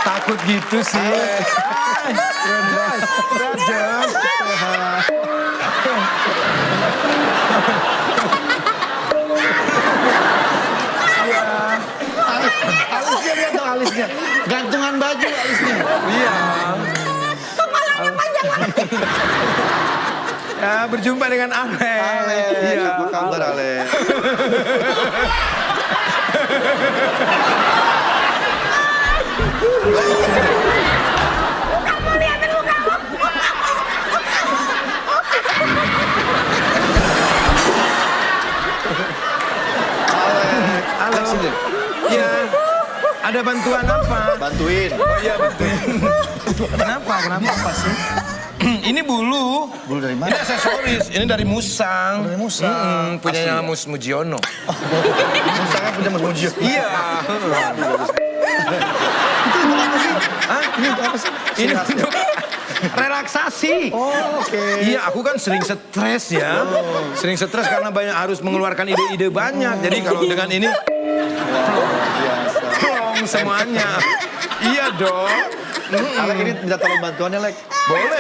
Takut gitu sih. Jos. Alisnya lihat dong alisnya. Gantungan baju alisnya. Iya. Kepalanya panjang lagi. Ya, berjumpa dengan Ale. Iya. Apa kabar Ale? Kamu liatin mukamu. Halo. Sini. Iya. Ada bantuan apa? Bantuin. Oh iya, bantuin. Kenapa? Kenapa apa sih? Ini bulu. Bulu dari mana? Ini aksesoris. Ini dari musang. Dari musang. Punyanya Asli ya? Mus Mujiono. Musangnya punya Mas Mujio. Iya. Itu untuk apa sih? Hah? Ini untuk apa sih? Ini Ciri khasnya. untuk relaksasi. Oh, oke. Iya, aku kan sering stres ya. Sering stres karena banyak harus mengeluarkan ide-ide banyak. Jadi kalau dengan ini, Biasa. plong semuanya. Iya dong. Alek ini minta tolong bantuannya, Lek.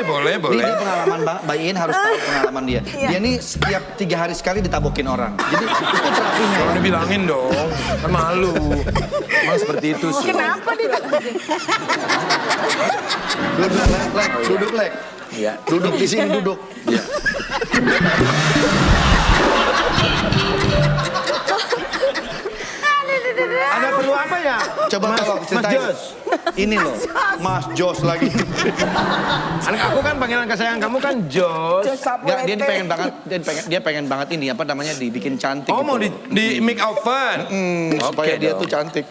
Boleh. Ini dia pengalaman Mbak In harus tahu pengalaman dia. Dia ini setiap 3 hari sekali ditabokin orang. Jadi itu terapinya. Jangan dibilangin dong, kan malu. Emang seperti itu sih. Kenapa dia? Duduk, Lek. Duduk, Lek. Iya. Duduk di sini, duduk. Iya. Ada perlu apa ya? Coba tolong Mas ceritain. Jos. Ini loh, Mas Jos lagi. Anak aku kan panggilan kesayangan kamu kan Jos. Enggak, dia pengen banget ini apa namanya dibikin cantik. Oh gitu. mau di make over? Supaya Oke dia dong. tuh cantik.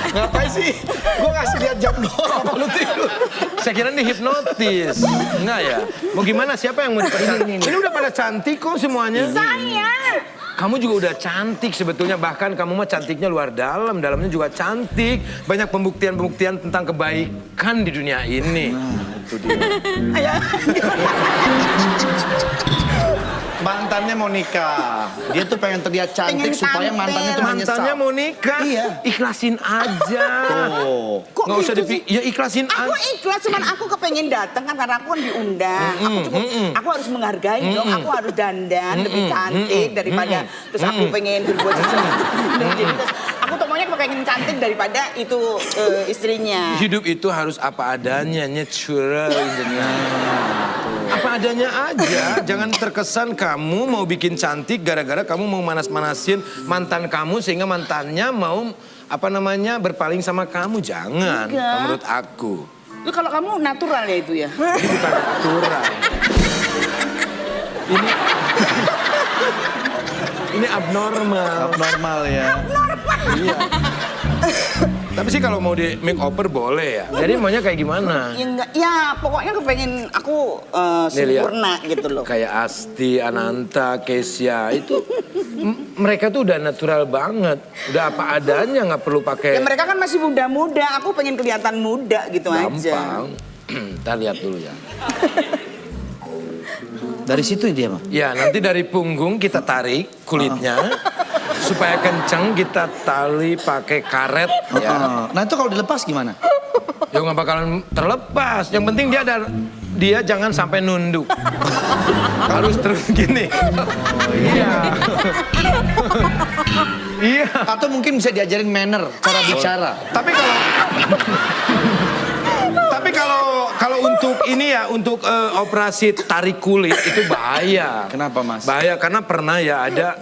Ngapain sih? Gue ngasih lihat jam doang. Apa lu tidur? Saya kira ini hipnotis. Enggak ya? Mau gimana? Siapa yang mau dipercantik? Ini udah pada cantik kok semuanya. Saya. Kamu juga udah cantik sebetulnya. Bahkan kamu mah cantiknya luar dalam. Dalamnya juga cantik. Banyak pembuktian-pembuktian tentang kebaikan di dunia ini. Itu dia. Mantannya mau nikah. Dia tuh pengen terlihat cantik Pengen supaya tampil. mantannya tuh menyesal. Mantannya mau nikah. Iya. Ikhlasin aja. Tuh. Kok Nggak usah gitu sih? Ya ikhlasin Aku aja. ikhlas, cuman aku kepengen datang kan karena aku kan diundang. Aku harus menghargai dong. Aku harus dandan lebih cantik daripada terus aku pengen berbuat sesuatu. Jadi terus aku tuh maunya pengen cantik daripada itu istrinya. Hidup itu harus apa adanya, natural engineer. Apa adanya aja, jangan terkesan kamu mau bikin cantik gara-gara kamu mau manas-manasin mantan kamu sehingga mantannya mau apa namanya berpaling sama kamu. Jangan, Enggak. menurut aku. Lu kalau kamu natural ya itu ya. Ini bukan natural. Ini ini abnormal. Abnormal ya. Iya. Tapi sih kalau mau di make over boleh ya. Jadi maunya kayak gimana? Ya, enggak, ya pokoknya kepengen aku Nih, lihat. sempurna gitu loh. Kayak Asti, Ananta, Kesia itu mereka tuh udah natural banget, udah apa adanya nggak perlu Ya pakai mereka kan masih muda-muda, aku pengen kelihatan muda gitu aja. gampang. Kita lihat dulu ya. Dari situ dia mah. Ya nanti dari punggung kita tarik kulitnya supaya kenceng kita tali pakai karet ya. Nah itu kalau dilepas gimana? Ya nggak bakalan terlepas. Yang penting dia jangan sampai nunduk. Harus terus gini. Iya. Iya. Atau mungkin bisa diajarin manner, cara bicara. Tapi kalau untuk ini ya untuk operasi tarik kulit itu bahaya. Kenapa Mas? Bahaya karena pernah ya ada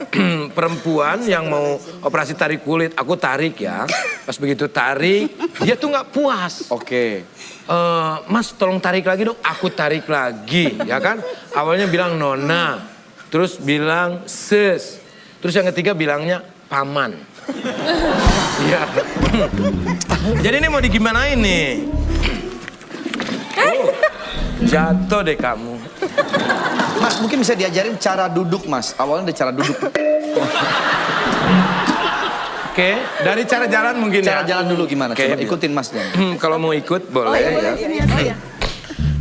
perempuan yang mau operasi tarik kulit. Aku tarik ya. Pas begitu tarik dia tuh nggak puas. Oke. Mas tolong tarik lagi dong. Aku tarik lagi ya kan. Awalnya bilang nona. Terus bilang sis. Terus yang ketiga bilangnya paman. Iya. Jadi ini mau digimanain nih? Oh, jatuh deh kamu. Mas mungkin bisa diajarin cara duduk Mas. Awalnya dari cara duduk. Oke, dari cara jalan mungkin Cara ya. jalan dulu gimana? Oke. Coba ikutin Mas dan. Kalau mau ikut boleh ya. Iya.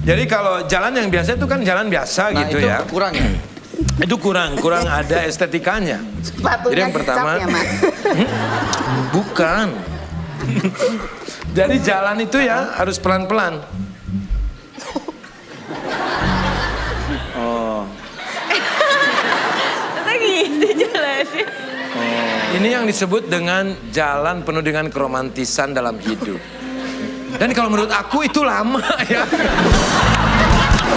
Jadi kalau jalan yang biasa itu kan jalan biasa Nah gitu itu ya. kurang ya. Itu kurang ada estetikanya. Sepatunya Jadi yang pertama, dicap ya, Mas? bukan. Jadi jalan itu ya harus pelan-pelan. Oh. Masa gitu jelasin? Ini yang disebut dengan jalan penuh dengan keromantisan dalam hidup. Dan kalau menurut aku itu lama ya.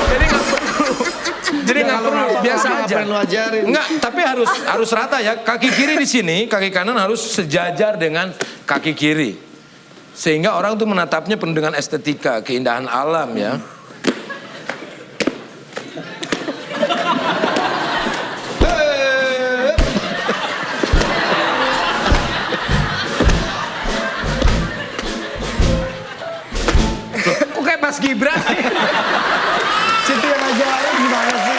Jadi nggak perlu. Jadi nggak perlu, biasa aja. Lu ajarin. Enggak, tapi harus rata ya. Kaki kiri di sini, kaki kanan harus sejajar dengan kaki kiri. Sehingga orang tuh menatapnya penuh dengan estetika, keindahan alam ya. Kok kayak Mas Gibran? Situ yang ajarin gimana sih?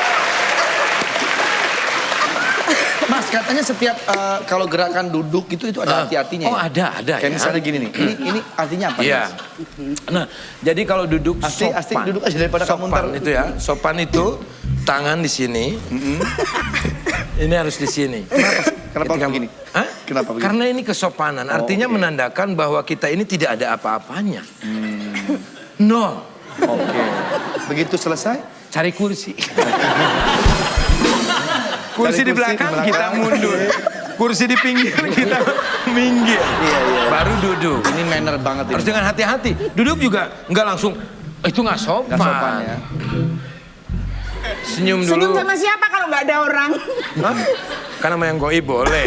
Mas, katanya setiap kalau gerakan duduk itu ada hati-hatinya. Oh, ya? ada Kayak ya. misalnya gini nih. Ini artinya apa? Iya. Mas? Nah, jadi kalau duduk Asli sopan. duduk aja daripada kamu Sopan ntar. itu ya. Sopan itu tangan di sini. Ini harus di sini. Kenapa Ketika- begini? Hah? Kenapa begini? Karena ini kesopanan. Artinya oke. menandakan bahwa kita ini tidak ada apa-apanya. No. Oke. Begitu selesai? Cari kursi. Kursi di kursi belakang di kita belakang. mundur. Kursi di pinggir kita minggir. Iya. Baru duduk. Ini manner banget ini. Harus dengan hati-hati. Duduk juga nggak langsung. Itu nggak sopan. Nggak sopan ya. Senyum dulu. Senyum sama siapa kalau nggak ada orang? Hah? Kan sama yang goib boleh.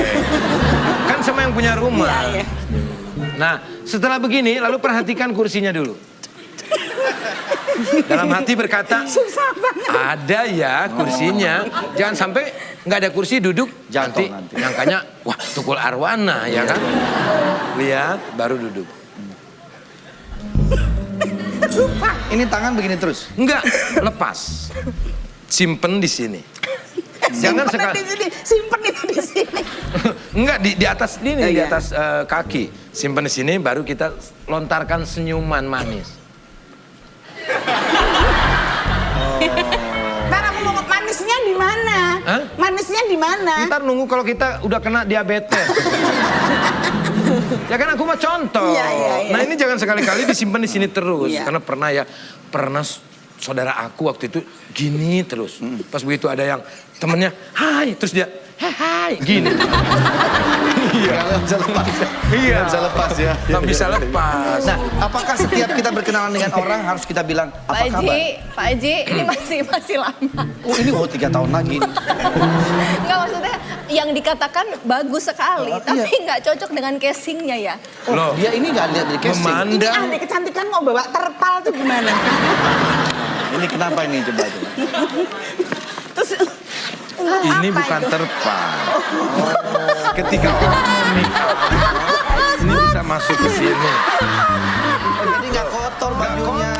Kan sama yang punya rumah. Iya. Nah, setelah begini lalu perhatikan kursinya dulu. Dalam hati berkata, Susah banget. ada ya kursinya. Jangan sampai nggak ada kursi duduk. Jatuh Nanti nanti. nyangkanya, wah tukul arwana ya kan. Lihat, baru duduk. Ini tangan begini terus. Enggak, lepas. Simpen di sini. Jangan Simpen sekali. di sini, simpen itu di sini. Enggak, di atas ini, Oh, di iya. atas kaki. Simpan di sini, baru kita lontarkan senyuman manis. Ntar aku mau manisnya di mana? Hah? Manisnya di mana? Ntar nunggu kalau kita udah kena diabetes. Ya kan aku mah contoh. Iya, iya, iya. Nah ini jangan sekali-kali disimpan di sini terus. Iya. Karena pernah saudara aku waktu itu gini terus. Pas begitu ada yang temennya, hai, terus dia, hai, gini. Nggak bisa lepas. Iya. Nggak bisa lepas ya. Nggak bisa lepas. Nah, apakah setiap kita berkenalan dengan orang harus kita bilang apa Pak kabar? Haji, ini masih lama. Oh ini 3 tahun lagi. Enggak, maksudnya yang dikatakan bagus sekali, Oh, tapi iya. nggak cocok dengan casingnya ya. Loh, Dia ini nggak lihat dari casing. Ini memandang. ahli kecantikan mau bawa terpal tuh gimana? Ini kenapa ini coba? Terus Ini apa bukan itu? terpal. Ketika orang mau nikah, ini bisa masuk ke sini. Jadi nggak kotor bajunya.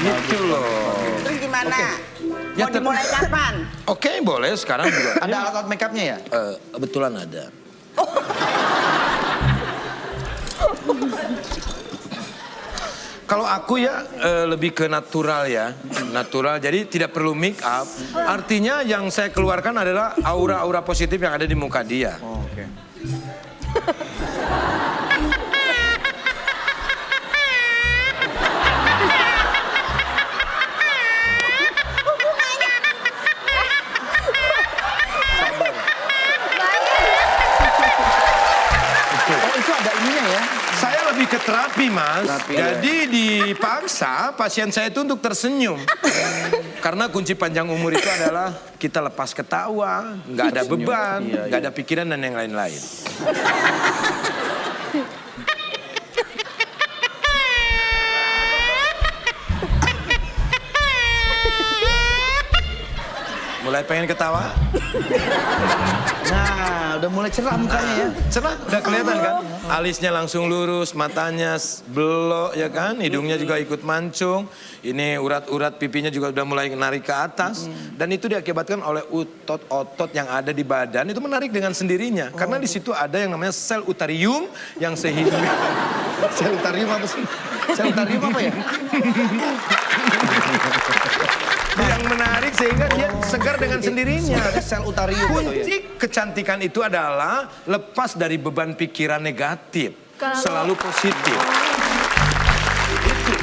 Gitu loh. Terus gimana? Ya, Mau dimulai kapan? Oke, boleh sekarang juga. Ada alat-alat makeupnya ya? Kebetulan ada. Kalau aku ya lebih ke natural ya, natural. Jadi tidak perlu make up. Artinya yang saya keluarkan adalah aura-aura positif yang ada di muka dia. Oh, oke. Oh itu ada ininya ya? Saya lebih ke terapi, Mas. Terapi, Jadi dipaksa pasien saya itu untuk tersenyum. Karena kunci panjang umur itu adalah kita lepas ketawa, nggak ada beban, Iya, nggak ada pikiran dan yang lain-lain. Mulai pengen ketawa? Nah, udah mulai cerah mukanya ya. Cerah, udah kelihatan kan? Alisnya langsung lurus, matanya belok ya kan? Hidungnya juga ikut mancung. Ini urat-urat pipinya juga udah mulai menarik ke atas. Dan itu diakibatkan oleh otot-otot yang ada di badan. Itu menarik dengan sendirinya. Karena di situ ada yang namanya sel utarium yang sehingga... Sel utarium apa sih? Sel utarium apa ya? Yang menarik sehingga dia segar dengan sendirinya. Sel utarium itu ya. Kunci kecantikan itu adalah lepas dari beban pikiran negatif. Selalu positif. Itu.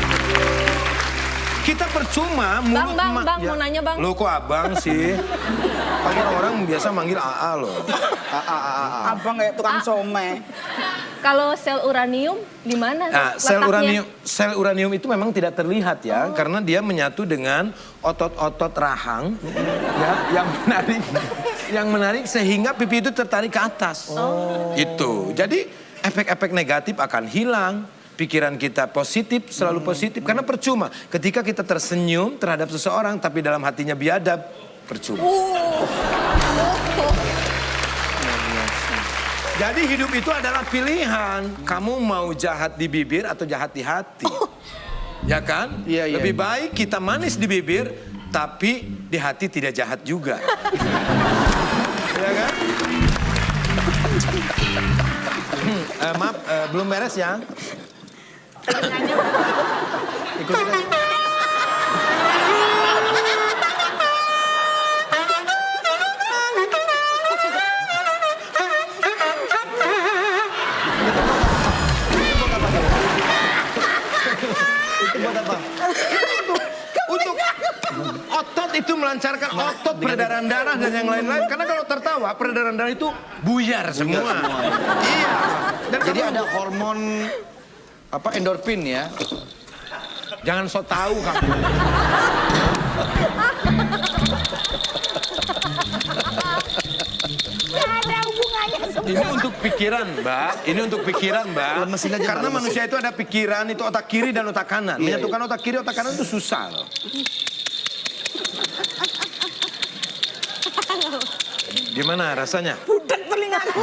Kita percuma mulut Bang, mau nanya, Bang. Lo kok abang sih? Orang biasa manggil AA loh. Abang kayak tukang somai. Kalau sel uranium di mana Nah, letaknya? sel uranium itu memang tidak terlihat ya, karena dia menyatu dengan otot-otot rahang, ya, yang menarik sehingga pipi itu tertarik ke atas. Itu. Jadi efek-efek negatif akan hilang. Pikiran kita positif, selalu positif. Karena percuma, ketika kita tersenyum terhadap seseorang, tapi dalam hatinya biadab, percuma. Jadi hidup itu adalah pilihan. Kamu mau jahat di bibir atau jahat di hati. Ya kan? Iya, Lebih iya. baik kita manis di bibir, tapi di hati tidak jahat juga. Ya kan? Maaf, belum beres ya. Ikutin aja. Untuk otot itu melancarkan otot peredaran darah dan yang lain-lain. Karena kalau tertawa, peredaran darah itu buyar semua. Iya. Dan Jadi kamu- ada hormon endorfin ya. Jangan so tahu kamu. Ada hubungannya sama Ini untuk pikiran, Mbak. Ini untuk pikiran, Mbak. Lemesin aja, Karena Mbak, lemesin. manusia itu ada pikiran, itu otak kiri dan otak kanan. Iya, Menyatukan otak kiri, otak kanan itu susah loh. Gimana rasanya? budak telingaku.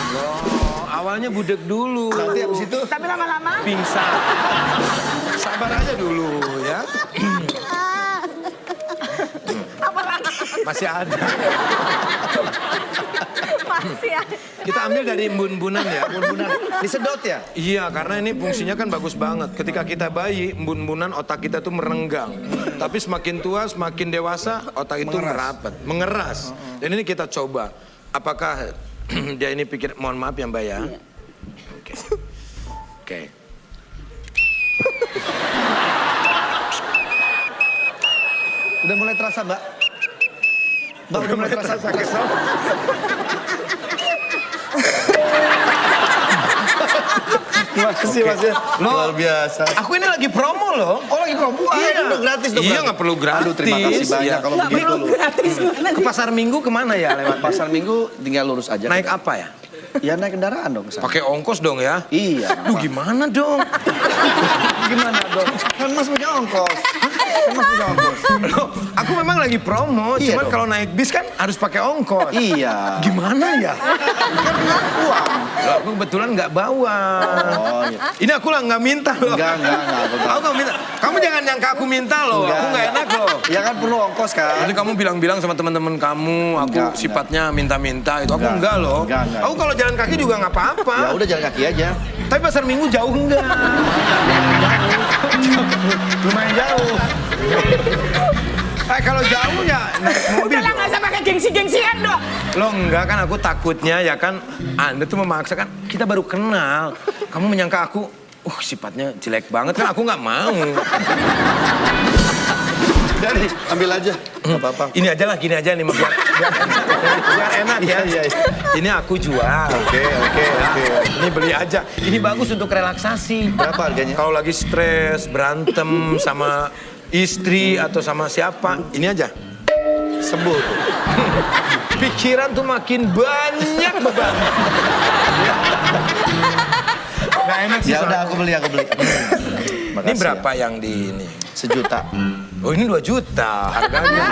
Oh, awalnya budek dulu. Nanti habis itu Tapi lama-lama Pingsan. Sabar aja dulu ya. Masih ada. Masih ada. Kita ambil dari embun-embunan ya. embun-embunan disedot ya. Iya, karena ini fungsinya kan bagus banget. Ketika kita bayi, embun-embunan otak kita tuh merenggang. Tapi semakin tua, semakin dewasa, otak itu merapat, mengeras. Dan ini kita coba. Apakah dia ini pikir, mohon maaf ya Mbak ya. Oke. Oke. Udah mulai terasa, Mbak? Mbak udah mulai terasa sakit. Makasih Mas ya. Luar biasa. Aku ini lagi promo loh. Oh lagi promo? Iya. Udah gratis dong. Iya, berarti? nggak perlu gratis. Aduh terima kasih banyak Iya. kalau nggak begitu perlu loh. gratis mana Ke pasar Minggu kemana ya lewat? Pasar Minggu tinggal lurus aja. Naik apa ya? Ya naik kendaraan dong ke sana. Pakai ongkos dong ya? Iya. Duh gimana dong? Gimana dong? Kan Mas punya ongkos. Kan Mas punya ongkos. Loh, aku memang lagi promo, Iya cuman dong. kalau naik bis kan harus pakai ongkos. Iya. Gimana ya? Kan punya uang. Loh, aku kebetulan nggak bawa. Oh iya. Ini aku lah nggak minta loh. Enggak. Aku nggak minta. Kamu jangan nyangka aku minta loh. Aku nggak enak loh. Ya kan perlu ongkos kan. Ini kamu bilang-bilang sama teman-teman kamu, aku Enggak. sifatnya minta-minta itu. Aku Enggak. enggak loh. Enggak. Aku kalau jalan kaki juga nggak apa-apa. Ya udah jalan kaki aja. Tapi pasar Minggu jauh enggak? Lumayan jauh. Kalau jauh ya naik mobil. Udah lah nggak usah pakai gengsi-gengsian dong. Lo enggak kan aku takutnya ya kan Anda tuh memaksa kan kita baru kenal. Kamu menyangka aku sifatnya jelek banget kan aku nggak mau. Jadi ambil aja. Enggak apa-apa. Ini aja lah gini aja nih biar enak ya. Iya. Ini aku jual. Oke. Ini beli aja. Ini bagus untuk relaksasi. Berapa harganya? Kalau lagi stres, berantem sama istri atau sama siapa, ini aja. Sembuh tuh. Pikiran tuh makin banyak beban. Gak enak sih Ya udah soalnya. aku beli. Ini berapa yang di ini? 1 juta. Oh ini 2 juta harganya.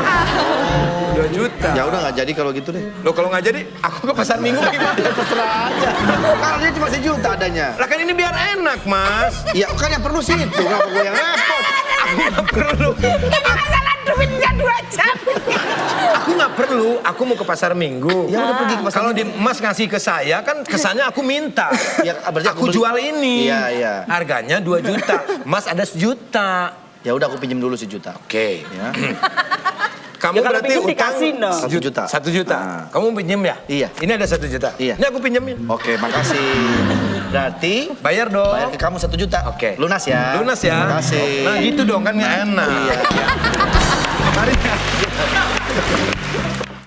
2 juta. Ya udah nggak jadi kalau gitu deh. Loh kalau nggak jadi, aku ke pasar Minggu gimana? Terserah aja. Kalau dia cuma 1 juta adanya. Lah kan ini biar enak, Mas. Ya kan yang perlu sih itu, nggak perlu yang repot. Aku nggak perlu. Ini masalah duitnya 2 jam. Aku nggak perlu. Aku mau ke pasar Minggu. Ya udah pergi ke pasar Kalau Minggu. Mas ngasih ke saya, kan kesannya aku minta. Ya, berarti aku aku beli. jual ini. Iya. Harganya 2 juta. Mas ada 1 juta. Ya udah aku pinjam dulu 1 juta. Oke. Ya. Kamu Ya, kalau berarti pinjam utang dikasih dong. 1 juta. 1 juta. Nah. Kamu pinjam ya? Iya. Ini ada 1 juta. Iya. Ini aku pinjemin. Oke, makasih. Berarti Bayar dong. bayar ke kamu 1 juta. Oke. Lunas ya. Lunas ya. Makasih. Nah gitu dong kan nggak enak. Iya. Mari.